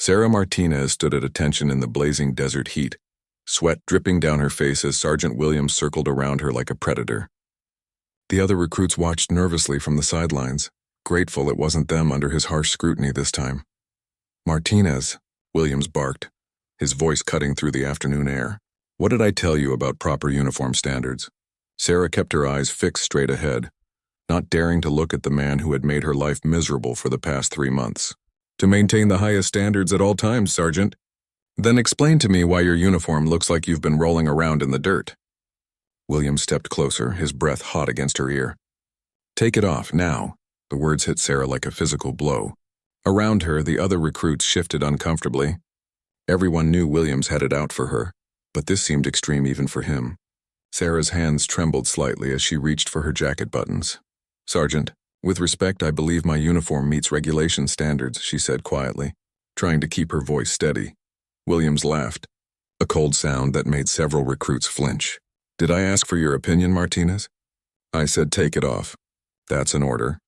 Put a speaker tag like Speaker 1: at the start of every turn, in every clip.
Speaker 1: Sarah Martinez stood at attention in the blazing desert heat, sweat dripping down her face as Sergeant Williams circled around her like a predator. The other recruits watched nervously from the sidelines, grateful it wasn't them under his harsh scrutiny this time. "Martinez," Williams barked, his voice cutting through the afternoon air. "What did I tell you about proper uniform standards?" Sarah kept her eyes fixed straight ahead, not daring to look at the man who had made her life miserable for the past 3 months. "To maintain the highest standards at all times, Sergeant." "Then explain to me why your uniform looks like you've been rolling around in the dirt." Williams stepped closer, his breath hot against her ear. "Take it off, now." The words hit Sarah like a physical blow. Around her, the other recruits shifted uncomfortably. Everyone knew Williams had it out for her, but this seemed extreme even for him. Sarah's hands trembled slightly as she reached for her jacket buttons. "Sergeant, with respect, I believe my uniform meets regulation standards," she said quietly, trying to keep her voice steady. Williams laughed, a cold sound that made several recruits flinch. "Did I ask for your opinion, Martinez?" "I said take it off. That's an order."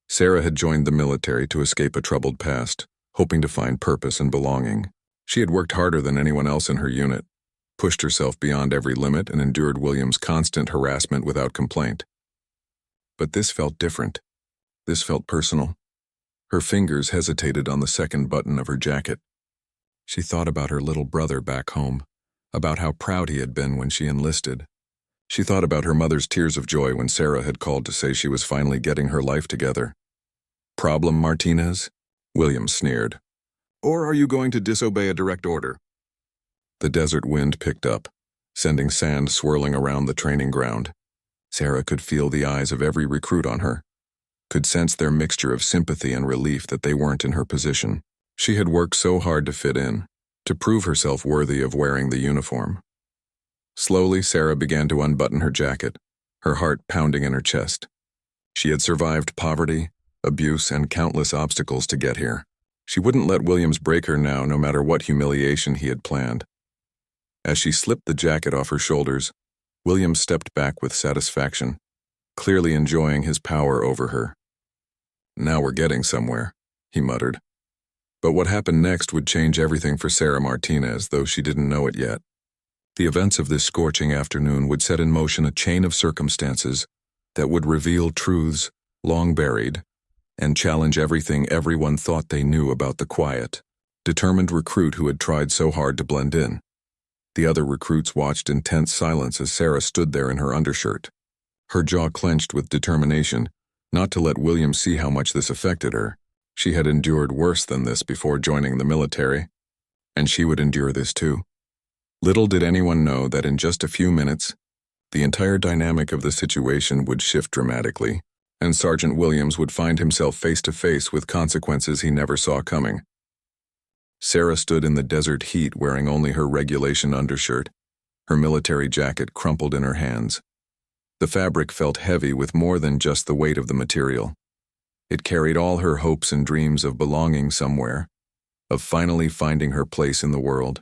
Speaker 1: Sarah had joined the military to escape a troubled past, hoping to find purpose and belonging. She had worked harder than anyone else in her unit, pushed herself beyond every limit, and endured Williams' constant harassment without complaint. But this felt different. This felt personal. Her fingers hesitated on the second button of her jacket. She thought about her little brother back home, about how proud he had been when she enlisted. She thought about her mother's tears of joy when Sarah had called to say she was finally getting her life together. "Problem, Martinez?" Williams sneered. "Or are you going to disobey a direct order?" The desert wind picked up, sending sand swirling around the training ground. Sarah could feel the eyes of every recruit on her, could sense their mixture of sympathy and relief that they weren't in her position. She had worked so hard to fit in, to prove herself worthy of wearing the uniform. Slowly, Sarah began to unbutton her jacket, her heart pounding in her chest. She had survived poverty, abuse, and countless obstacles to get here. She wouldn't let Williams break her now, no matter what humiliation he had planned. As she slipped the jacket off her shoulders, Williams stepped back with satisfaction, clearly enjoying his power over her. "Now we're getting somewhere," he muttered. But what happened next would change everything for Sarah Martinez, though she didn't know it yet. The events of this scorching afternoon would set in motion a chain of circumstances that would reveal truths long buried and challenge everything everyone thought they knew about the quiet, determined recruit who had tried so hard to blend in. The other recruits watched in tense silence as Sarah stood there in her undershirt, her jaw clenched with determination not to let Williams see how much this affected her. She had endured worse than this before joining the military, and she would endure this too. Little did anyone know that in just a few minutes, the entire dynamic of the situation would shift dramatically, and Sergeant Williams would find himself face to face with consequences he never saw coming. Sarah stood in the desert heat wearing only her regulation undershirt, her military jacket crumpled in her hands. The fabric felt heavy with more than just the weight of the material. It carried all her hopes and dreams of belonging somewhere, of finally finding her place in the world.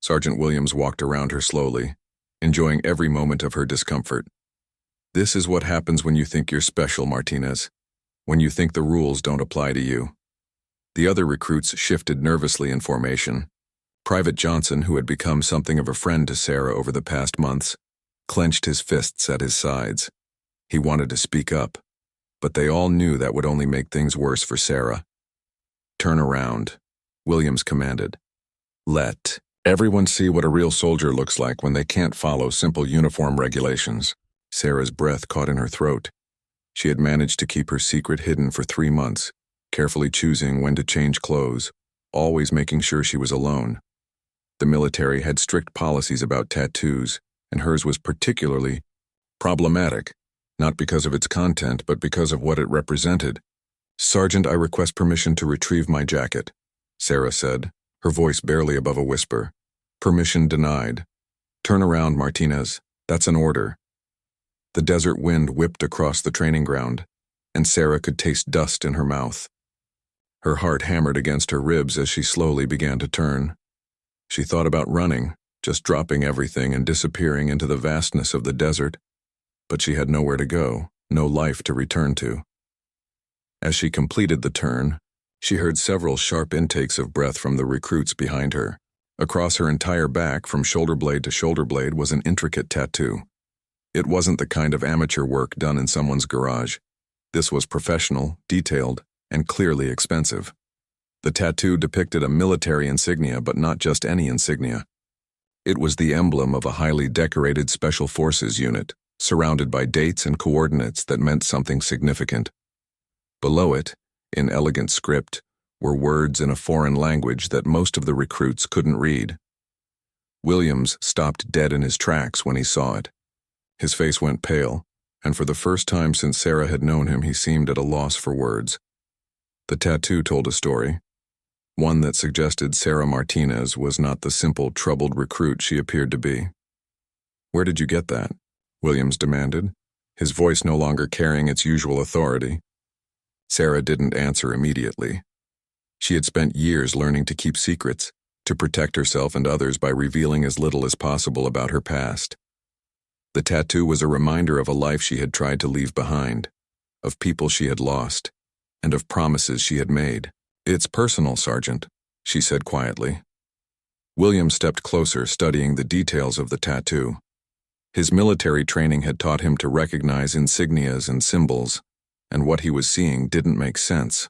Speaker 1: Sergeant Williams walked around her slowly, enjoying every moment of her discomfort. "This is what happens when you think you're special, Martinez, when you think the rules don't apply to you." The other recruits shifted nervously in formation. Private Johnson, who had become something of a friend to Sarah over the past months, clenched his fists at his sides. He wanted to speak up, but they all knew that would only make things worse for Sarah. "Turn around," Williams commanded. "Let everyone see what a real soldier looks like when they can't follow simple uniform regulations." Sarah's breath caught in her throat. She had managed to keep her secret hidden for 3 months, carefully choosing when to change clothes, always making sure she was alone. The military had strict policies about tattoos, and hers was particularly problematic, not because of its content, but because of what it represented. "Sergeant, I request permission to retrieve my jacket," Sarah said, her voice barely above a whisper. "Permission denied. Turn around, Martinez. That's an order." The desert wind whipped across the training ground, and Sarah could taste dust in her mouth. Her heart hammered against her ribs as she slowly began to turn. She thought about running, just dropping everything and disappearing into the vastness of the desert, but she had nowhere to go, no life to return to. As she completed the turn, She heard several sharp intakes of breath from the recruits behind her. Across her entire back, from shoulder blade to shoulder blade, was an intricate tattoo. It wasn't the kind of amateur work done in someone's garage. This was professional, detailed, and clearly expensive. The tattoo depicted a military insignia, but not just any insignia. It was the emblem of a highly decorated Special Forces unit, surrounded by dates and coordinates that meant something significant. Below it, in elegant script, were words in a foreign language that most of the recruits couldn't read. Williams stopped dead in his tracks when he saw it. His face went pale, and for the first time since Sarah had known him, he seemed at a loss for words. The tattoo told a story, one that suggested Sarah Martinez was not the simple, troubled recruit she appeared to be. "Where did you get that?" Williams demanded, his voice no longer carrying its usual authority. Sarah didn't answer immediately. She had spent years learning to keep secrets, to protect herself and others by revealing as little as possible about her past. The tattoo was a reminder of a life she had tried to leave behind, of people she had lost, and of promises she had made. "It's personal, Sergeant," she said quietly. William stepped closer, studying the details of the tattoo. His military training had taught him to recognize insignias and symbols, and what he was seeing didn't make sense.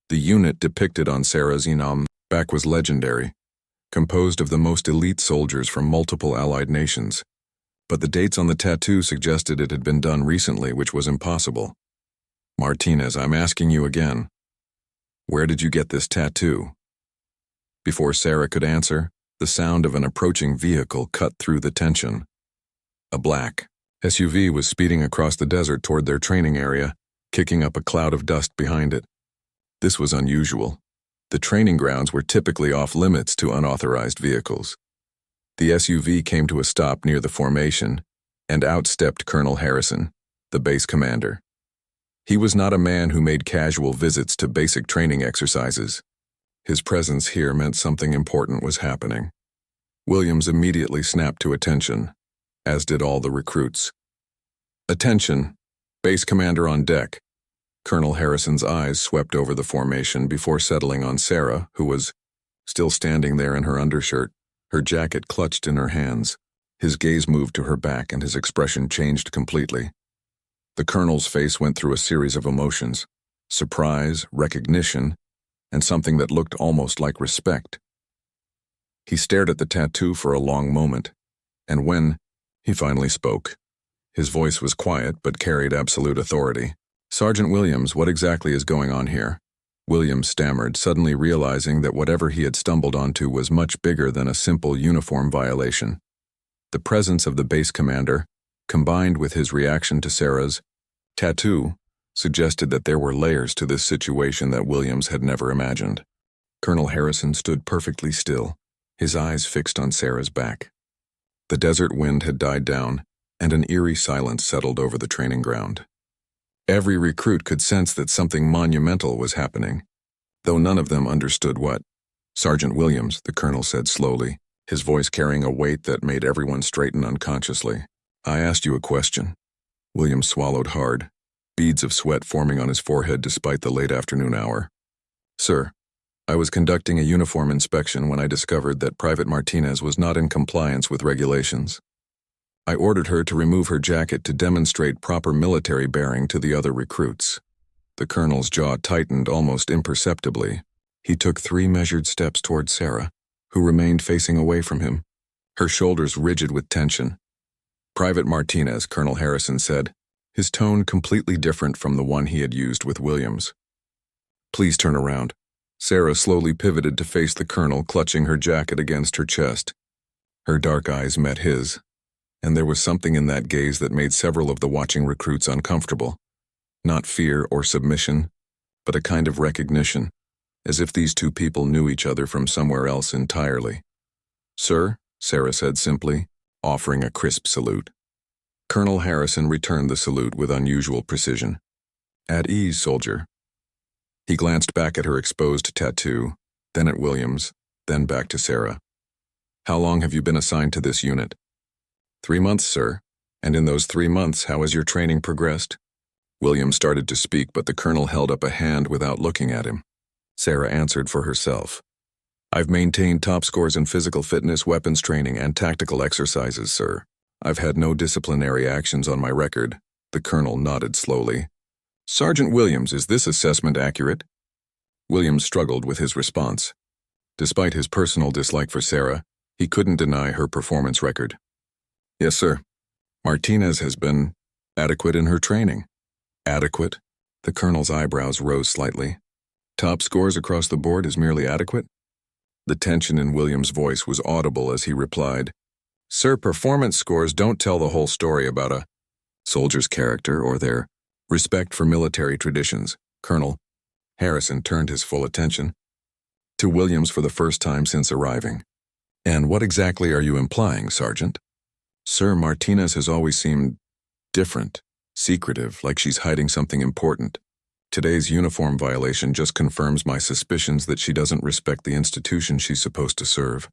Speaker 1: The unit depicted on Sarah's back was legendary, composed of the most elite soldiers from multiple allied nations. But the dates on the tattoo suggested it had been done recently, which was impossible. "Martinez, I'm asking you again. Where did you get this tattoo?" Before Sarah could answer, the sound of an approaching vehicle cut through the tension. A black SUV was speeding across the desert toward their training area, kicking up a cloud of dust behind it. This was unusual. The training grounds were typically off-limits to unauthorized vehicles. The SUV came to a stop near the formation, and out stepped Colonel Harrison, the base commander. He was not a man who made casual visits to basic training exercises. His presence here meant something important was happening. Williams immediately snapped to attention, as did all the recruits. "Attention! Base commander on deck." Colonel Harrison's eyes swept over the formation before settling on Sarah, who was still standing there in her undershirt, her jacket clutched in her hands. His gaze moved to her back and his expression changed completely. The colonel's face went through a series of emotions: surprise, recognition, and something that looked almost like respect. He stared at the tattoo for a long moment, and when he finally spoke, his voice was quiet but carried absolute authority. "Sergeant Williams, what exactly is going on here?" Williams stammered, suddenly realizing that whatever he had stumbled onto was much bigger than a simple uniform violation. The presence of the base commander, combined with his reaction to Sarah's tattoo, suggested that there were layers to this situation that Williams had never imagined. Colonel Harrison stood perfectly still, his eyes fixed on Sarah's back. The desert wind had died down, and an eerie silence settled over the training ground. Every recruit could sense that something monumental was happening, though none of them understood what. "Sergeant Williams," the colonel said slowly, his voice carrying a weight that made everyone straighten unconsciously. "I asked you a question." Williams swallowed hard, beads of sweat forming on his forehead despite the late afternoon hour. "Sir, I was conducting a uniform inspection when I discovered that Private Martinez was not in compliance with regulations. I ordered her to remove her jacket to demonstrate proper military bearing to the other recruits." The colonel's jaw tightened almost imperceptibly. He took 3 measured steps toward Sarah, who remained facing away from him, her shoulders rigid with tension. "Private Martinez," Colonel Harrison said, his tone completely different from the one he had used with Williams. "Please turn around." Sarah slowly pivoted to face the colonel, clutching her jacket against her chest. Her dark eyes met his, and there was something in that gaze that made several of the watching recruits uncomfortable. Not fear or submission, but a kind of recognition, as if these two people knew each other from somewhere else entirely. "Sir," Sarah said simply, offering a crisp salute. Colonel Harrison returned the salute with unusual precision. "At ease, soldier." He glanced back at her exposed tattoo, then at Williams, then back to Sarah. "How long have you been assigned to this unit?" 3 months, sir. And in those 3 months, how has your training progressed?" Williams started to speak, but the colonel held up a hand without looking at him. Sarah answered for herself. I've maintained top scores in physical fitness, weapons training, and tactical exercises, sir. I've had no disciplinary actions on my record. The colonel nodded slowly. Sergeant Williams, is this assessment accurate? Williams struggled with his response. Despite his personal dislike for Sarah, he couldn't deny her performance record. Yes, sir. Martinez has been adequate in her training. Adequate? The colonel's eyebrows rose slightly. Top scores across the board is merely adequate? The tension in Williams' voice was audible as he replied, Sir, performance scores don't tell the whole story about a soldier's character or their respect for military traditions. Colonel Harrison turned his full attention to Williams for the first time since arriving. And what exactly are you implying, Sergeant? Sir, Martinez has always seemed different, secretive, like she's hiding something important. Today's uniform violation just confirms my suspicions that she doesn't respect the institution she's supposed to serve.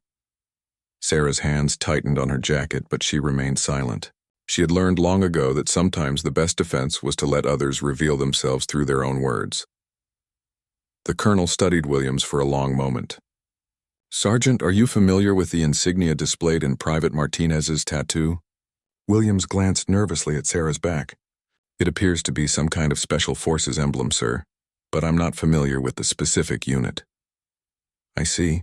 Speaker 1: Sarah's hands tightened on her jacket, but she remained silent. She had learned long ago that sometimes the best defense was to let others reveal themselves through their own words. The colonel studied Williams for a long moment. Sergeant, are you familiar with the insignia displayed in Private Martinez's tattoo? Williams glanced nervously at Sarah's back. It appears to be some kind of special forces emblem, sir, but I'm not familiar with the specific unit. I see.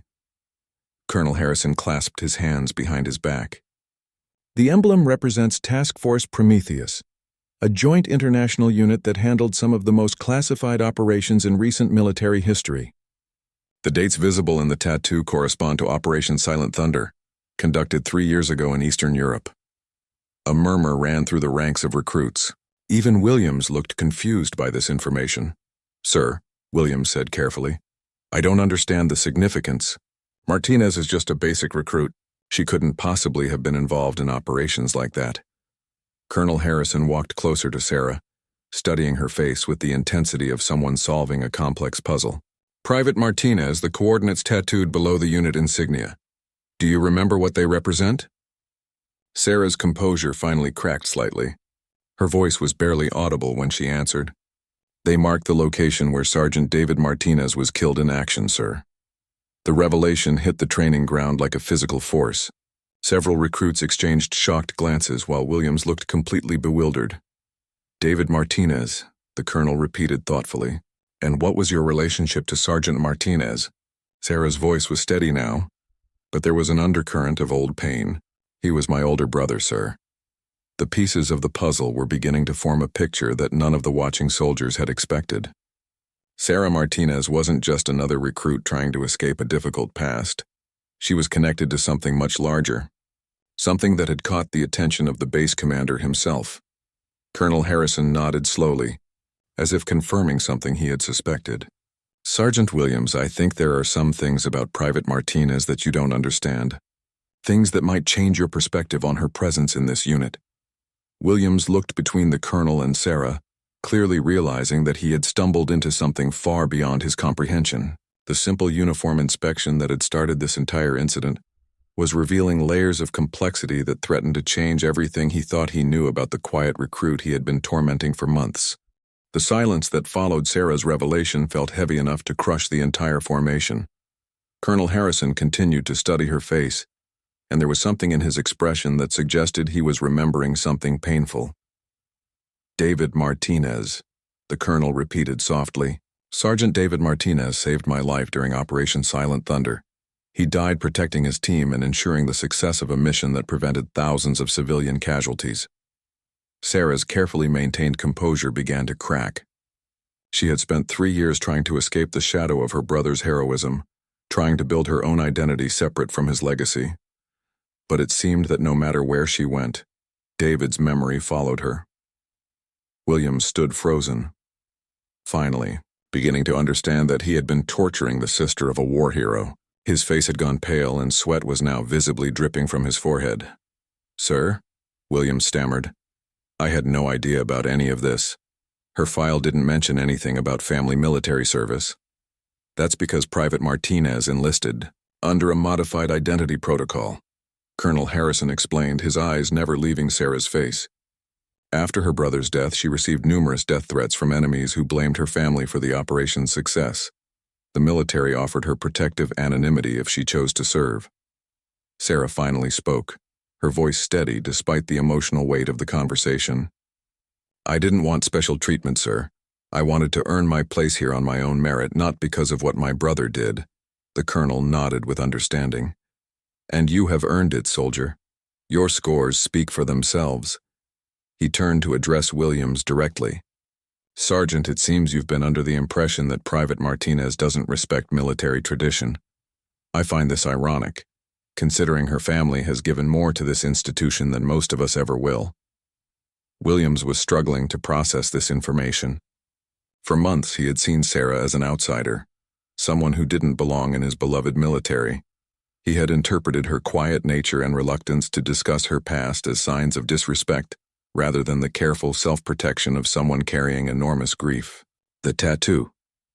Speaker 1: Colonel Harrison clasped his hands behind his back. The emblem represents Task Force Prometheus, a joint international unit that handled some of the most classified operations in recent military history. The dates visible in the tattoo correspond to Operation Silent Thunder, conducted 3 years ago in Eastern Europe. A murmur ran through the ranks of recruits. Even Williams looked confused by this information. Sir, Williams said carefully, I don't understand the significance. Martinez is just a basic recruit. She couldn't possibly have been involved in operations like that. Colonel Harrison walked closer to Sarah, studying her face with the intensity of someone solving a complex puzzle. Private Martinez, the coordinates tattooed below the unit insignia. Do you remember what they represent? Sarah's composure finally cracked slightly. Her voice was barely audible when she answered. They marked the location where Sergeant David Martinez was killed in action, sir. The revelation hit the training ground like a physical force. Several recruits exchanged shocked glances while Williams looked completely bewildered. David Martinez, the colonel repeated thoughtfully. And what was your relationship to Sergeant Martinez? Sarah's voice was steady now, but there was an undercurrent of old pain. He was my older brother, sir. The pieces of the puzzle were beginning to form a picture that none of the watching soldiers had expected. Sarah Martinez wasn't just another recruit trying to escape a difficult past. She was connected to something much larger, something that had caught the attention of the base commander himself. Colonel Harrison nodded slowly, as if confirming something he had suspected. Sergeant Williams, I think there are some things about Private Martinez that you don't understand. Things that might change your perspective on her presence in this unit. Williams looked between the colonel and Sarah, clearly realizing that he had stumbled into something far beyond his comprehension. The simple uniform inspection that had started this entire incident was revealing layers of complexity that threatened to change everything he thought he knew about the quiet recruit he had been tormenting for months. The silence that followed Sarah's revelation felt heavy enough to crush the entire formation. Colonel Harrison continued to study her face, and there was something in his expression that suggested he was remembering something painful. David Martinez, the colonel repeated softly. Sergeant David Martinez saved my life during Operation Silent Thunder. He died protecting his team and ensuring the success of a mission that prevented thousands of civilian casualties. Sarah's carefully maintained composure began to crack. She had spent 3 years trying to escape the shadow of her brother's heroism, trying to build her own identity separate from his legacy. But it seemed that no matter where she went, David's memory followed her. Williams stood frozen, finally, beginning to understand that he had been torturing the sister of a war hero. His face had gone pale and sweat was now visibly dripping from his forehead. Sir? Williams stammered. I had no idea about any of this. Her file didn't mention anything about family military service. That's because Private Martinez enlisted under a modified identity protocol. Colonel Harrison explained, his eyes never leaving Sarah's face. After her brother's death, she received numerous death threats from enemies who blamed her family for the operation's success. The military offered her protective anonymity if she chose to serve. Sarah finally spoke, her voice steady despite the emotional weight of the conversation. "I didn't want special treatment, sir. I wanted to earn my place here on my own merit, not because of what my brother did." The colonel nodded with understanding. "And you have earned it, soldier. Your scores speak for themselves." He turned to address Williams directly. "Sergeant, it seems you've been under the impression that Private Martinez doesn't respect military tradition. I find this ironic, considering her family has given more to this institution than most of us ever will." Williams was struggling to process this information. For months he had seen Sarah as an outsider, someone who didn't belong in his beloved military. He had interpreted her quiet nature and reluctance to discuss her past as signs of disrespect, rather than the careful self-protection of someone carrying enormous grief. "The tattoo,"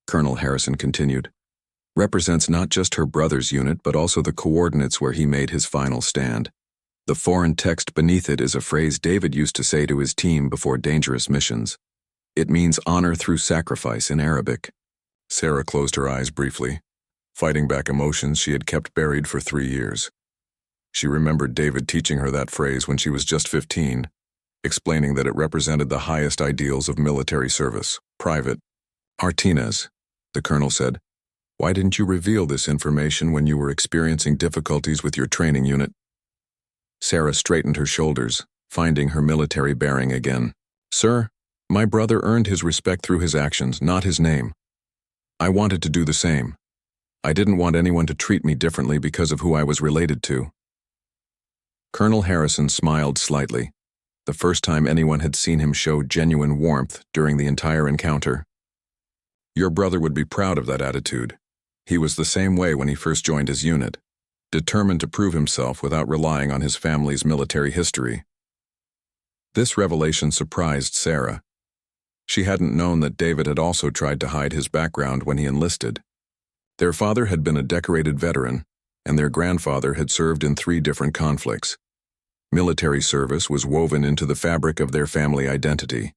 Speaker 1: Colonel Harrison continued, "represents not just her brother's unit but also the coordinates where he made his final stand. The foreign text beneath it is a phrase David used to say to his team before dangerous missions. It means honor through sacrifice in Arabic." Sarah closed her eyes briefly, fighting back emotions she had kept buried for 3 years. She remembered David teaching her that phrase when she was just 15, explaining that it represented the highest ideals of military service. "Private Martinez," the colonel said, "why didn't you reveal this information when you were experiencing difficulties with your training unit?" Sarah straightened her shoulders, finding her military bearing again. "Sir, my brother earned his respect through his actions, not his name. I wanted to do the same. I didn't want anyone to treat me differently because of who I was related to." Colonel Harrison smiled slightly, the first time anyone had seen him show genuine warmth during the entire encounter. "Your brother would be proud of that attitude. He was the same way when he first joined his unit, determined to prove himself without relying on his family's military history." This revelation surprised Sarah. She hadn't known that David had also tried to hide his background when he enlisted. Their father had been a decorated veteran, and their grandfather had served in 3 different conflicts. Military service was woven into the fabric of their family identity.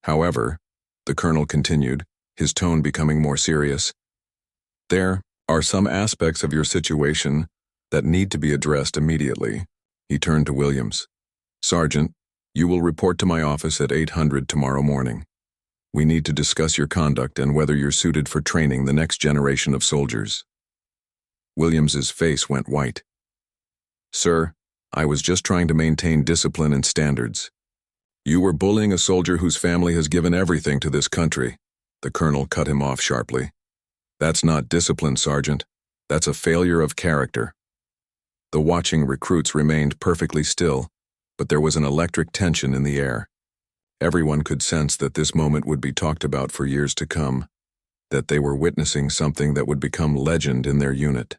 Speaker 1: However, the colonel continued, his tone becoming more serious, "there are some aspects of your situation that need to be addressed immediately." He turned to Williams. "Sergeant, you will report to my office at 800 tomorrow morning. We need to discuss your conduct and whether you're suited for training the next generation of soldiers." Williams's face went white. "Sir, I was just trying to maintain discipline and standards." "You were bullying a soldier whose family has given everything to this country." The colonel cut him off sharply. "That's not discipline, Sergeant. That's a failure of character." The watching recruits remained perfectly still, but there was an electric tension in the air. Everyone could sense that this moment would be talked about for years to come, that they were witnessing something that would become legend in their unit.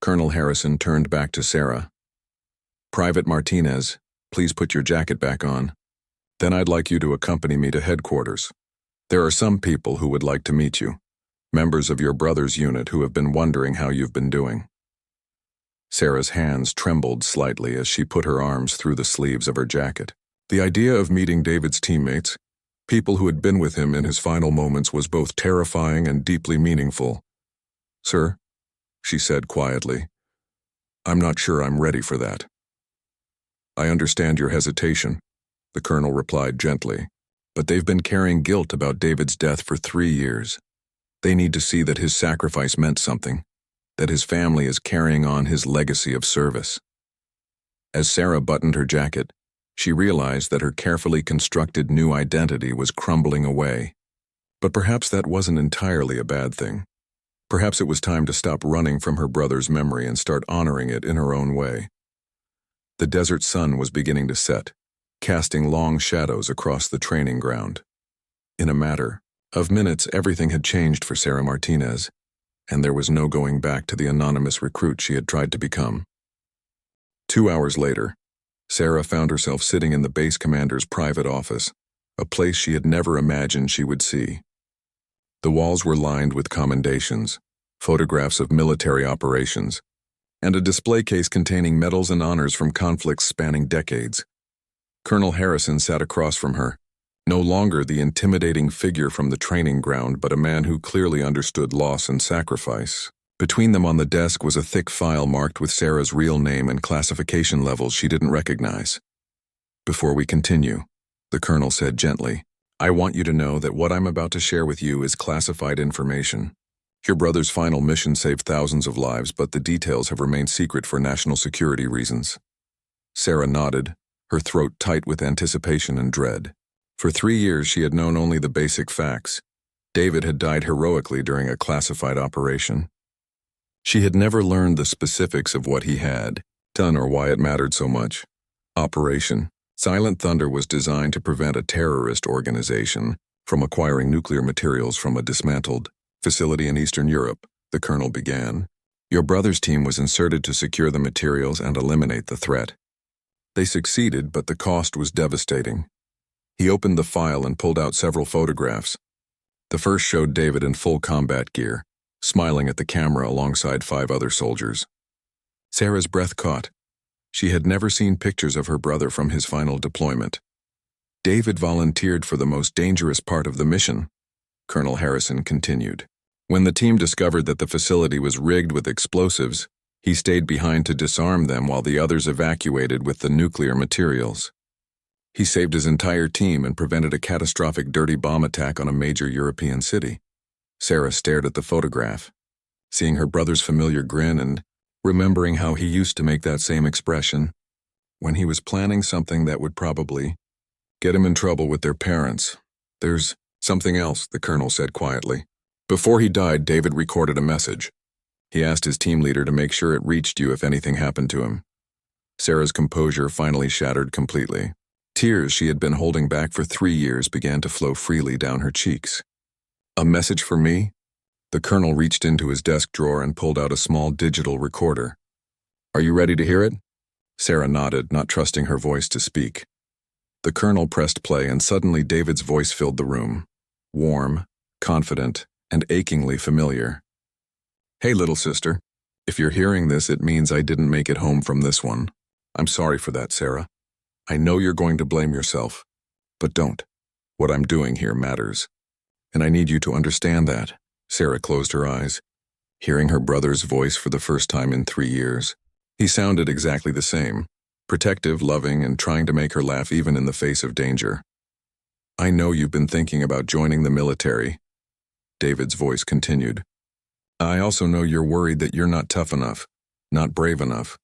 Speaker 1: Colonel Harrison turned back to Sarah. "Private Martinez, please put your jacket back on. Then I'd like you to accompany me to headquarters. There are some people who would like to meet you, members of your brother's unit who have been wondering how you've been doing." Sarah's hands trembled slightly as she put her arms through the sleeves of her jacket. The idea of meeting David's teammates, people who had been with him in his final moments, was both terrifying and deeply meaningful. "Sir," she said quietly, "I'm not sure I'm ready for that." "I understand your hesitation," the colonel replied gently, "but they've been carrying guilt about David's death for 3 years. They need to see that his sacrifice meant something, that his family is carrying on his legacy of service." As Sarah buttoned her jacket, she realized that her carefully constructed new identity was crumbling away. But perhaps that wasn't entirely a bad thing. Perhaps it was time to stop running from her brother's memory and start honoring it in her own way. The desert sun was beginning to set, casting long shadows across the training ground. In a matter of minutes, everything had changed for Sarah Martinez, and there was no going back to the anonymous recruit she had tried to become. 2 hours later, Sarah found herself sitting in the base commander's private office, a place she had never imagined she would see. The walls were lined with commendations, photographs of military operations, and a display case containing medals and honors from conflicts spanning decades. Colonel Harrison sat across from her, No longer the intimidating figure from the training ground, but a man who clearly understood loss and sacrifice. Between them on the desk was a thick file marked with Sarah's real name and classification levels she didn't recognize. "Before we continue," the colonel said gently, "I want you to know that what I'm about to share with you is classified information. Your brother's final mission saved thousands of lives, but the details have remained secret for national security reasons." Sarah nodded, her throat tight with anticipation and dread. For 3 years she had known only the basic facts. David had died heroically during a classified operation. She had never learned the specifics of what he had done or why it mattered so much. Operation Silent Thunder was designed to prevent a terrorist organization from acquiring nuclear materials from a dismantled facility in Eastern Europe, the colonel began. Your brother's team was inserted to secure the materials and eliminate the threat. They succeeded, but the cost was devastating. He opened the file and pulled out several photographs. The first showed David in full combat gear, smiling at the camera alongside 5 other soldiers. Sarah's breath caught. She had never seen pictures of her brother from his final deployment. David volunteered for the most dangerous part of the mission, Colonel Harrison continued. When the team discovered that the facility was rigged with explosives, he stayed behind to disarm them while the others evacuated with the nuclear materials. He saved his entire team and prevented a catastrophic dirty bomb attack on a major European city. Sarah stared at the photograph, seeing her brother's familiar grin and remembering how he used to make that same expression when he was planning something that would probably get him in trouble with their parents. "There's something else," the colonel said quietly. "Before he died, David recorded a message. He asked his team leader to make sure it reached you if anything happened to him." Sarah's composure finally shattered completely. Tears she had been holding back for 3 years began to flow freely down her cheeks. "A message for me?" The colonel reached into his desk drawer and pulled out a small digital recorder. "Are you ready to hear it?" Sarah nodded, not trusting her voice to speak. The colonel pressed play, and suddenly David's voice filled the room. Warm, confident, and achingly familiar. "Hey, little sister. If you're hearing this, it means I didn't make it home from this one. I'm sorry for that, Sarah. I know you're going to blame yourself, but don't. What I'm doing here matters. And I need you to understand that." Sarah closed her eyes, hearing her brother's voice for the first time in 3 years. He sounded exactly the same, protective, loving, and trying to make her laugh even in the face of danger. "I know you've been thinking about joining the military," David's voice continued. "I also know you're worried that you're not tough enough, not brave enough.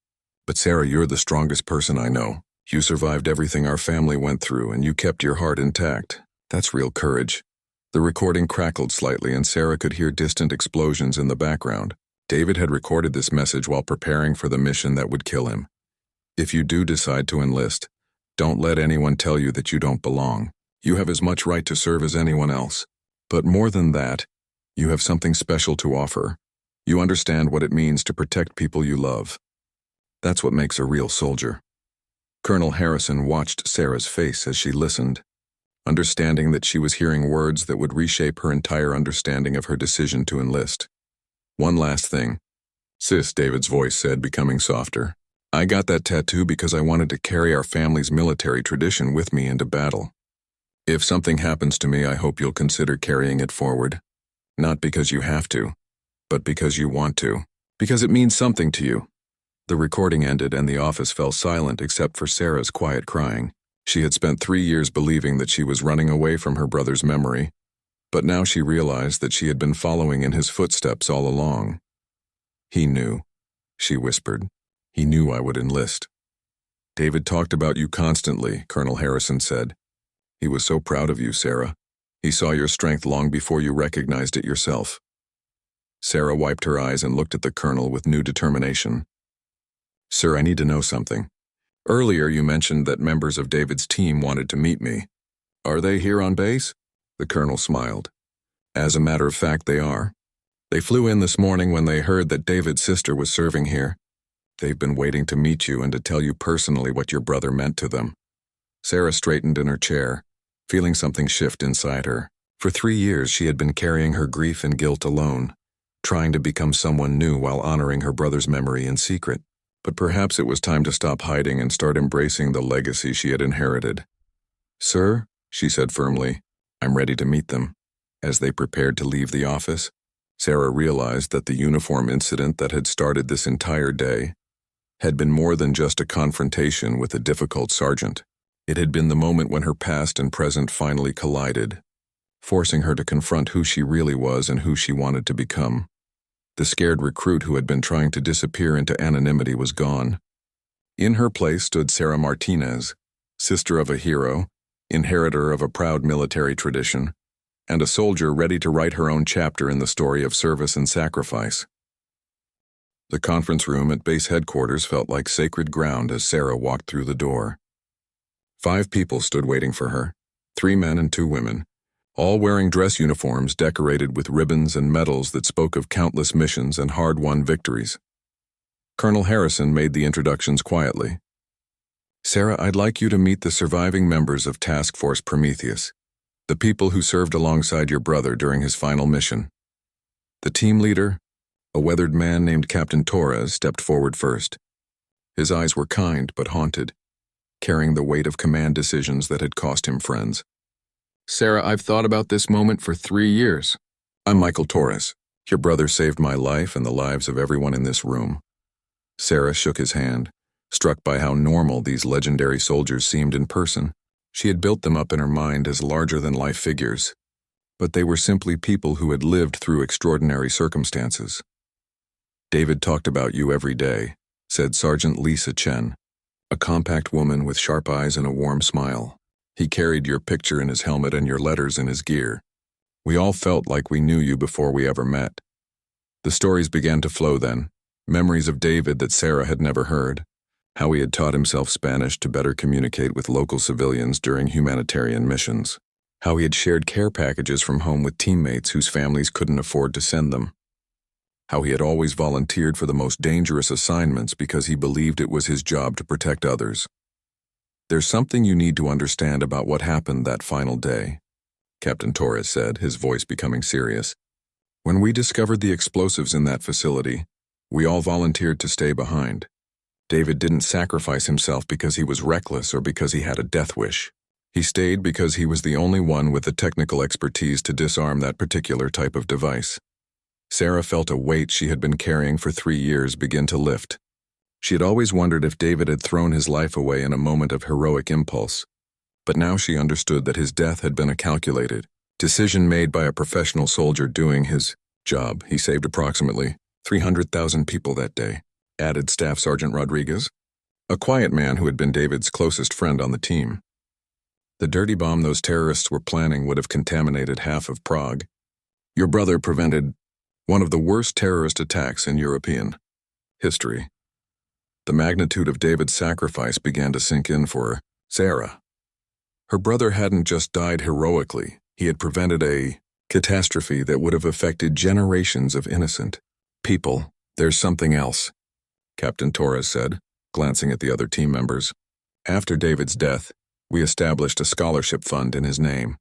Speaker 1: But Sarah, you're the strongest person I know. You survived everything our family went through, and you kept your heart intact. That's real courage." The recording crackled slightly, and Sarah could hear distant explosions in the background. David had recorded this message while preparing for the mission that would kill him. "If you do decide to enlist, don't let anyone tell you that you don't belong. You have as much right to serve as anyone else. But more than that, you have something special to offer. You understand what it means to protect people you love. That's what makes a real soldier." Colonel Harrison watched Sarah's face as she listened, understanding that she was hearing words that would reshape her entire understanding of her decision to enlist. "One last thing, sis," David's voice said, becoming softer. "I got that tattoo because I wanted to carry our family's military tradition with me into battle. If something happens to me, I hope you'll consider carrying it forward. Not because you have to, but because you want to. Because it means something to you." The recording ended and the office fell silent except for Sarah's quiet crying. She had spent 3 years believing that she was running away from her brother's memory, but now she realized that she had been following in his footsteps all along. "He knew," she whispered. "He knew I would enlist." "David talked about you constantly," Colonel Harrison said. "He was so proud of you, Sarah. He saw your strength long before you recognized it yourself." Sarah wiped her eyes and looked at the colonel with new determination. "Sir, I need to know something. Earlier you mentioned that members of David's team wanted to meet me. Are they here on base?" The colonel smiled. "As a matter of fact, they are. They flew in this morning when they heard that David's sister was serving here. They've been waiting to meet you and to tell you personally what your brother meant to them." Sarah straightened in her chair, feeling something shift inside her. For 3 years she had been carrying her grief and guilt alone, trying to become someone new while honoring her brother's memory in secret. But perhaps it was time to stop hiding and start embracing the legacy she had inherited. "Sir?" she said firmly. "I'm ready to meet them." As they prepared to leave the office, Sarah realized that the uniform incident that had started this entire day had been more than just a confrontation with a difficult sergeant. It had been the moment when her past and present finally collided, forcing her to confront who she really was and who she wanted to become. The scared recruit who had been trying to disappear into anonymity was gone. In her place stood Sarah Martinez, sister of a hero, inheritor of a proud military tradition, and a soldier ready to write her own chapter in the story of service and sacrifice. The conference room at base headquarters felt like sacred ground as Sarah walked through the door. 5 people stood waiting for her, 3 men and 2 women, all wearing dress uniforms decorated with ribbons and medals that spoke of countless missions and hard-won victories. Colonel Harrison made the introductions quietly. "Sarah, I'd like you to meet the surviving members of Task Force Prometheus, the people who served alongside your brother during his final mission." The team leader, a weathered man named Captain Torres, stepped forward first. His eyes were kind but haunted, carrying the weight of command decisions that had cost him friends. "Sarah, I've thought about this moment for 3 years. I'm Michael Torres. Your brother saved my life and the lives of everyone in this room." Sarah shook his hand, struck by how normal these legendary soldiers seemed in person. She had built them up in her mind as larger-than-life figures, but they were simply people who had lived through extraordinary circumstances. "David talked about you every day," said Sergeant Lisa Chen, a compact woman with sharp eyes and a warm smile. "He carried your picture in his helmet and your letters in his gear. We all felt like we knew you before we ever met." The stories began to flow then, memories of David that Sarah had never heard, how he had taught himself Spanish to better communicate with local civilians during humanitarian missions, how he had shared care packages from home with teammates whose families couldn't afford to send them, how he had always volunteered for the most dangerous assignments because he believed it was his job to protect others. "There's something you need to understand about what happened that final day," Captain Torres said, his voice becoming serious. "When we discovered the explosives in that facility, we all volunteered to stay behind. David didn't sacrifice himself because he was reckless or because he had a death wish. He stayed because he was the only one with the technical expertise to disarm that particular type of device." Sarah felt a weight she had been carrying for 3 years begin to lift. She had always wondered if David had thrown his life away in a moment of heroic impulse, but now she understood that his death had been a calculated decision made by a professional soldier doing his job. "He saved approximately 300,000 people that day," added Staff Sergeant Rodriguez, a quiet man who had been David's closest friend on the team. "The dirty bomb those terrorists were planning would have contaminated half of Prague. Your brother prevented one of the worst terrorist attacks in European history." The magnitude of David's sacrifice began to sink in for Sarah. Her brother hadn't just died heroically, he had prevented a catastrophe that would have affected generations of innocent people. "There's something else," Captain Torres said, glancing at the other team members. "After David's death, we established a scholarship fund in his name.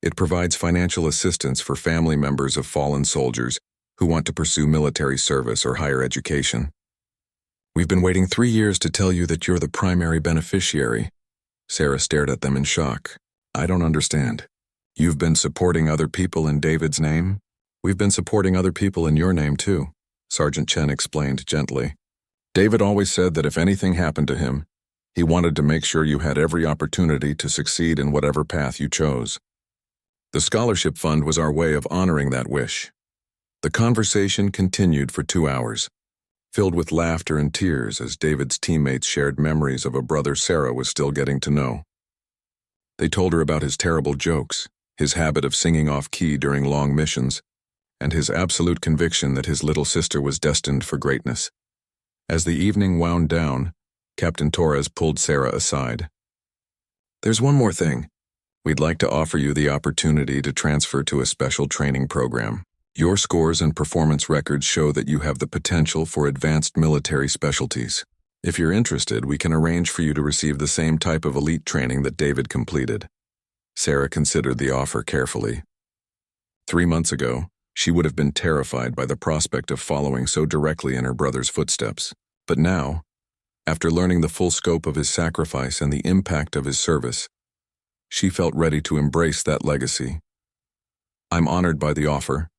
Speaker 1: It provides financial assistance for family members of fallen soldiers who want to pursue military service or higher education. We've been waiting 3 years to tell you that you're the primary beneficiary." Sarah stared at them in shock. "I don't understand. You've been supporting other people in David's name?" "We've been supporting other people in your name too," Sergeant Chen explained gently. "David always said that if anything happened to him, he wanted to make sure you had every opportunity to succeed in whatever path you chose. The scholarship fund was our way of honoring that wish." The conversation continued for 2 hours, filled with laughter and tears as David's teammates shared memories of a brother Sarah was still getting to know. They told her about his terrible jokes, his habit of singing off-key during long missions, and his absolute conviction that his little sister was destined for greatness. As the evening wound down, Captain Torres pulled Sarah aside. "There's one more thing. We'd like to offer you the opportunity to transfer to a special training program. Your scores and performance records show that you have the potential for advanced military specialties. If you're interested, we can arrange for you to receive the same type of elite training that David completed." Sarah considered the offer carefully. 3 months ago, she would have been terrified by the prospect of following so directly in her brother's footsteps. But now, after learning the full scope of his sacrifice and the impact of his service, She felt ready to embrace that legacy. "I'm honored by the offer,"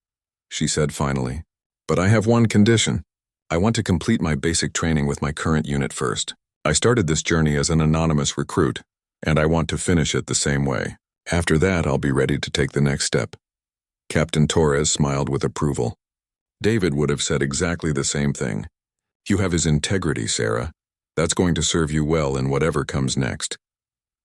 Speaker 1: she said finally. "But I have one condition. I want to complete my basic training with my current unit first. I started this journey as an anonymous recruit, and I want to finish it the same way. After that, I'll be ready to take the next step." Captain Torres smiled with approval. David would have said exactly the same thing. "You have his integrity, Sarah. That's going to serve you well in whatever comes next."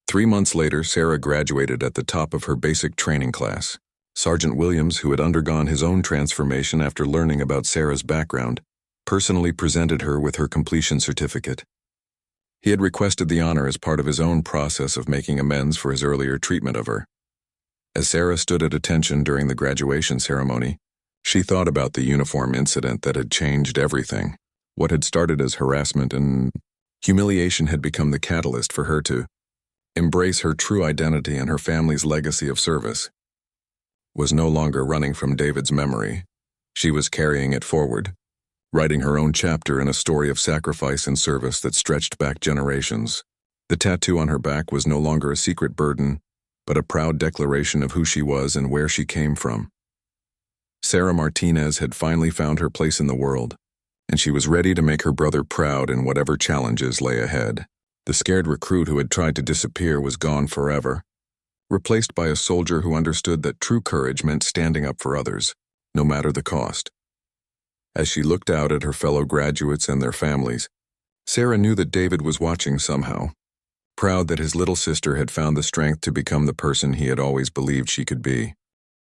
Speaker 1: 3 months later, Sarah graduated at the top of her basic training class. Sergeant Williams, who had undergone his own transformation after learning about Sarah's background, personally presented her with her completion certificate. He had requested the honor as part of his own process of making amends for his earlier treatment of her. As Sarah stood at attention during the graduation ceremony, she thought about the uniform incident that had changed everything. What had started as harassment and humiliation had become the catalyst for her to embrace her true identity, and her family's legacy of service was no longer running from David's memory. She was carrying it forward, writing her own chapter in a story of sacrifice and service that stretched back generations. The tattoo on her back was no longer a secret burden, but a proud declaration of who she was and where she came from. Sarah Martinez had finally found her place in the world, and she was ready to make her brother proud in whatever challenges lay ahead. The scared recruit who had tried to disappear was gone forever, replaced by a soldier who understood that true courage meant standing up for others, no matter the cost. As she looked out at her fellow graduates and their families, Sarah knew that David was watching somehow, proud that his little sister had found the strength to become the person he had always believed she could be.